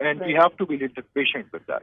and we have to be patient with that.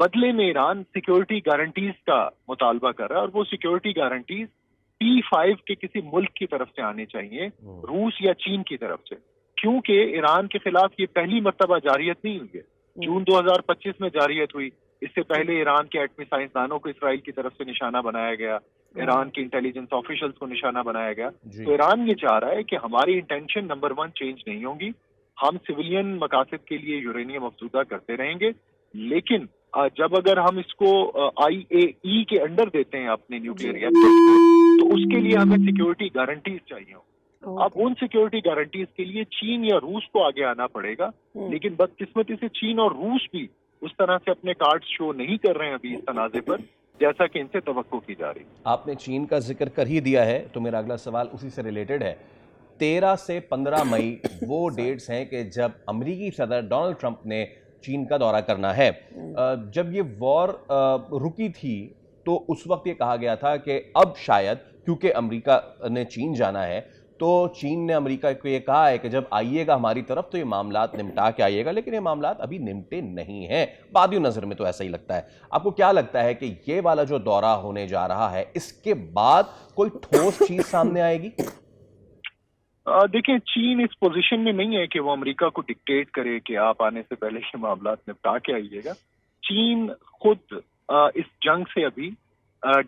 بدلے میں Iran security guarantees کا مطالبہ کر رہا ہے، اور وہ سیکیورٹی گارنٹیز P5 کے کسی ملک کی طرف سے آنے چاہیے، روس یا چین کی طرف سے، کیونکہ ایران کے خلاف یہ پہلی مرتبہ جارحیت نہیں ہوئی ہے۔ جون 2025 میں جارحیت ہوئی، اس سے پہلے ایران کے ایٹمی سائنسدانوں کو اسرائیل کی طرف سے نشانہ بنایا گیا، ایران کے انٹیلیجنس آفیشلز کو نشانہ بنایا گیا۔ تو ایران یہ چاہ رہا ہے کہ ہماری انٹینشن نمبر 1 چینج نہیں ہوگی، ہم سویلین مقاصد کے لیے یورینیم افزودہ کرتے رہیں گے، لیکن جب اگر ہم اس کو IAEA کے انڈر دیتے ہیں اپنے نیوکلیئر ریئیکٹر تو اس کے لیے ہمیں سیکیورٹی گارنٹیز چاہیے ہوں۔ اب ان سیکیورٹی گارنٹیز کے لیے چین یا روس کو آگے آنا پڑے گا، لیکن بدقسمتی سے چین اور روس بھی اس طرح سے اپنے کارڈ شو نہیں کر رہے ہیں ابھی اس تنازع پر جیسا کہ ان سے توقع کی جا رہی ہے۔ آپ نے چین کا ذکر کر ہی دیا ہے تو میرا اگلا سوال اسی سے ریلیٹڈ ہے۔ 13 سے 15 مئی وہ ڈیٹس ہیں کہ جب امریکی صدر ڈونلڈ ٹرمپ نے چین کا دورہ کرنا ہے۔ جب یہ وار رکی تھی تو اس وقت یہ کہا گیا تھا کہ اب شاید کیونکہ امریکہ نے چین جانا ہے تو چین نے امریکہ کو یہ کہا ہے کہ جب آئیے گا ہماری طرف تو یہ معاملات نمٹا کے آئیے گا، لیکن یہ معاملات ابھی نمٹے نہیں ہیں۔ بادی نظر میں تو ایسا ہی لگتا ہے۔ آپ کو کیا لگتا ہے کہ یہ والا جو دورہ ہونے جا رہا ہے اس کے بعد کوئی ٹھوس چیز سامنے آئے گی؟ دیکھیں، چین اس پوزیشن میں نہیں ہے کہ وہ امریکہ کو ڈکٹیٹ کرے کہ آپ آنے سے پہلے یہ معاملات نپٹا کے آئیے گا۔ چین خود اس جنگ سے ابھی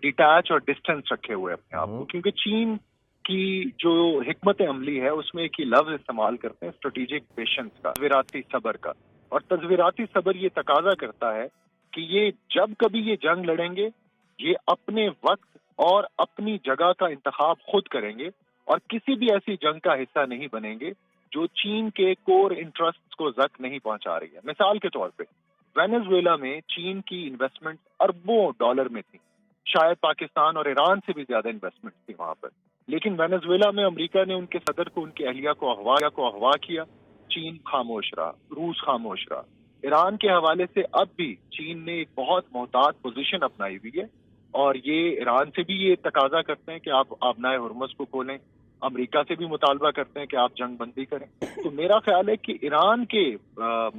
ڈیٹیچ اور ڈسٹینس رکھے ہوئے اپنے آپ کو، کیونکہ چین کی جو حکمت عملی ہے اس میں ایک ہی لفظ استعمال کرتے ہیں، اسٹریٹجک پیشنس کا، تصویراتی صبر کا، اور تصویراتی صبر یہ تقاضا کرتا ہے کہ یہ جب کبھی یہ جنگ لڑیں گے یہ اپنے وقت اور اپنی جگہ کا انتخاب خود کریں گے اور کسی بھی ایسی جنگ کا حصہ نہیں بنیں گے جو چین کے کور انٹرسٹ کو زخم نہیں پہنچا رہی ہے۔ مثال کے طور پہ وینزویلا میں چین کی انویسٹمنٹ اربوں ڈالر میں تھی، شاید پاکستان اور ایران سے بھی زیادہ انویسٹمنٹ تھی وہاں پر، لیکن وینزویلا میں امریکہ نے ان کے صدر کو، ان کی اہلیہ کو اغوا کیا، چین خاموش رہا، روس خاموش رہا۔ ایران کے حوالے سے اب بھی چین نے ایک بہت محتاط پوزیشن اپنائی ہوئی ہے، اور یہ ایران سے بھی یہ تقاضا کرتے ہیں کہ آپ آبنائے ہرمز کو کھولیں، امریکہ سے بھی مطالبہ کرتے ہیں کہ آپ جنگ بندی کریں۔ تو میرا خیال ہے کہ ایران کے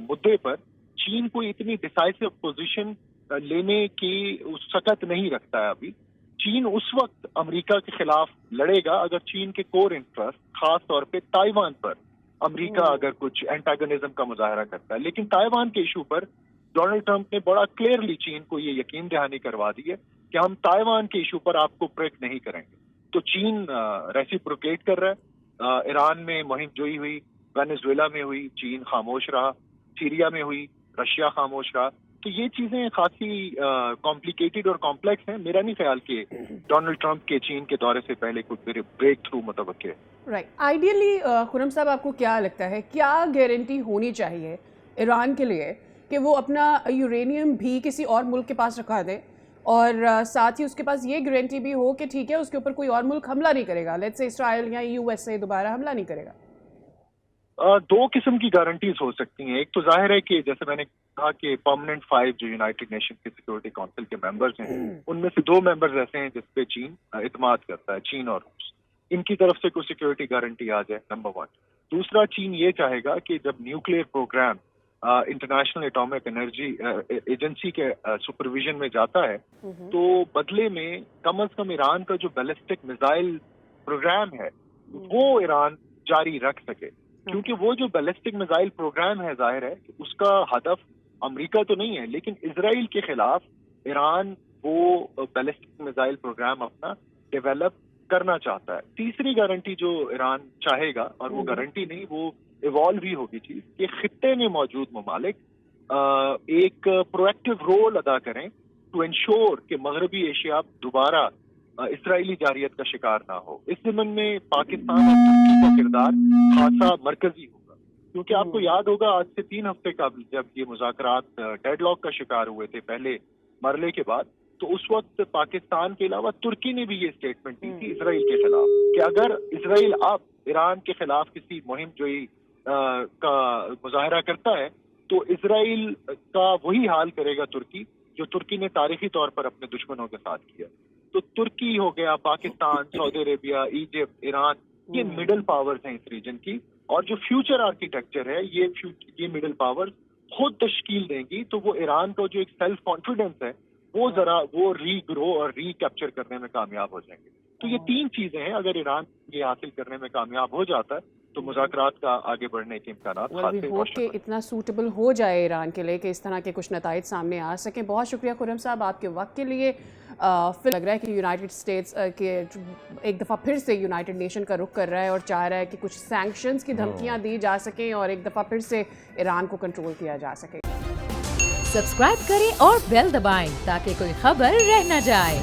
مدعے پر چین کو اتنی ڈیسائسو پوزیشن لینے کی سکت نہیں رکھتا ہے ابھی۔ چین اس وقت امریکہ کے خلاف لڑے گا اگر چین کے کور انٹرسٹ، خاص طور پہ تائیوان پر امریکہ اگر کچھ اینٹاگنزم کا مظاہرہ کرتا ہے، لیکن تائیوان کے ایشو پر ڈونلڈ ٹرمپ نے بڑا کلیئرلی چین کو یہ یقین دہانی کروا دی ہے کہ ہم تائیوان کے ایشو پر آپ کو پریک نہیں کریں گے۔ تو چین ریسیپروکیٹ کر رہا ہے۔ ایران میں مہم جوئی ہوئی، وینزویلا میں ہوئی، چین خاموش رہا، سیریا میں ہوئی، رشیا خاموش رہا۔ تو یہ چیزیں خاصی کمپلیکیٹڈ اور کمپلیکس ہیں۔ میرا نہیں خیال کہ ڈونلڈ ٹرمپ کے چین کے دورے سے پہلے کوئی بریک تھرو متوقع ہے۔ رائٹ، آئیڈیلی خرم صاحب آپ کو کیا لگتا ہے کیا گارنٹی ہونی چاہیے ایران کے لیے کہ وہ اپنا یورینیم بھی کسی اور ملک کے پاس رکھا دے، اور ساتھ ہی اس کے پاس یہ گارنٹی بھی ہو کہ ٹھیک ہے اس کے اوپر کوئی اور ملک حملہ نہیں کرے گا، لیٹس سے اسرائیل یا USA دوبارہ حملہ نہیں کرے گا؟ دو قسم کی گارنٹیز ہو سکتی ہیں۔ ایک تو ظاہر ہے کہ جیسے میں نے کہا کہ پرماننٹ 5 جو یونائٹڈ نیشن کے سیکورٹی کونسل کے ممبرز ہیں، ان میں سے 2 ممبرز ایسے ہیں جس پہ چین اعتماد کرتا ہے، چین اور روس۔ ان کی طرف سے کوئی سیکورٹی گارنٹی آ جائے، نمبر 1۔ دوسرا، چین یہ چاہے گا کہ جب nuclear programme International Atomic Energy Agency کے سپرویژن میں جاتا ہے تو بدلے میں کم از کم ایران کا جو بیلسٹک میزائل پروگرام ہے وہ ایران جاری رکھ سکے، کیونکہ وہ جو بیلسٹک میزائل پروگرام ہے ظاہر ہے کہ اس کا ہدف امریکہ تو نہیں ہے، لیکن اسرائیل کے خلاف ایران وہ بیلسٹک میزائل پروگرام اپنا ڈیولپ کرنا چاہتا ہے۔ تیسری گارنٹی جو ایران چاہے گا، اور وہ گارنٹی نہیں، وہ ایوالو ہی ہوگی چیز، کہ خطے میں موجود ممالک ایک پرویکٹیو رول ادا کریں ٹو انشور کہ مغربی ایشیا دوبارہ اسرائیلی جارحیت کا شکار نہ ہو۔ اس ضمن میں پاکستان اور ترکی کا کردار خاصا مرکزی ہوگا، کیونکہ آپ کو یاد ہوگا آج سے 3 ہفتے قبل جب یہ مذاکرات ڈیڈ لاک کا شکار ہوئے تھے پہلے مرحلے کے بعد، تو اس وقت پاکستان کے علاوہ ترکی نے بھی یہ اسٹیٹمنٹ دی تھی اسرائیل کے خلاف کہ اگر اسرائیل اب ایران کے خلاف کسی مہم جوئی کا مظاہرہ کرتا ہے تو اسرائیل کا وہی حال کرے گا ترکی جو ترکی نے تاریخی طور پر اپنے دشمنوں کے ساتھ کیا۔ تو ترکی ہو گیا، پاکستان، سعودی عربیہ، ایجپٹ، ایران، یہ مڈل پاورز ہیں اس ریجن کی، اور جو فیوچر آرکیٹیکچر ہے یہ مڈل پاورز خود تشکیل دیں گی تو وہ ایران کو جو ایک سیلف کانفیڈنس ہے وہ ذرا وہ ری گرو اور ری کیپچر کرنے میں کامیاب ہو جائیں گے. تو یہ 3 چیزیں ہیں, اگر ایران یہ حاصل کرنے میں کامیاب ہو جاتا ہے تو مذاکرات کا آگے بڑھنے کے امکانات خاصے ہوپ کہ اتنا سوٹیبل ہو جائے ایران کے لیے کہ اس طرح کے کچھ نتائج سامنے آ سکیں. بہت شکریہ خرم صاحب آپ کے وقت کے لیے. پھر لگ رہا ہے کہ یونائٹڈ اسٹیٹس کے ایک دفعہ پھر سے یونائٹڈ نیشن کا رخ کر رہا ہے اور چاہ رہا ہے کہ کچھ سینکشنز کی دھمکیاں دی جا سکیں اور ایک دفعہ پھر سے ایران کو کنٹرول کیا جا سکے. سبسکرائب کریں اور بیل دبائیں تاکہ کوئی خبر رہ نہ جائے.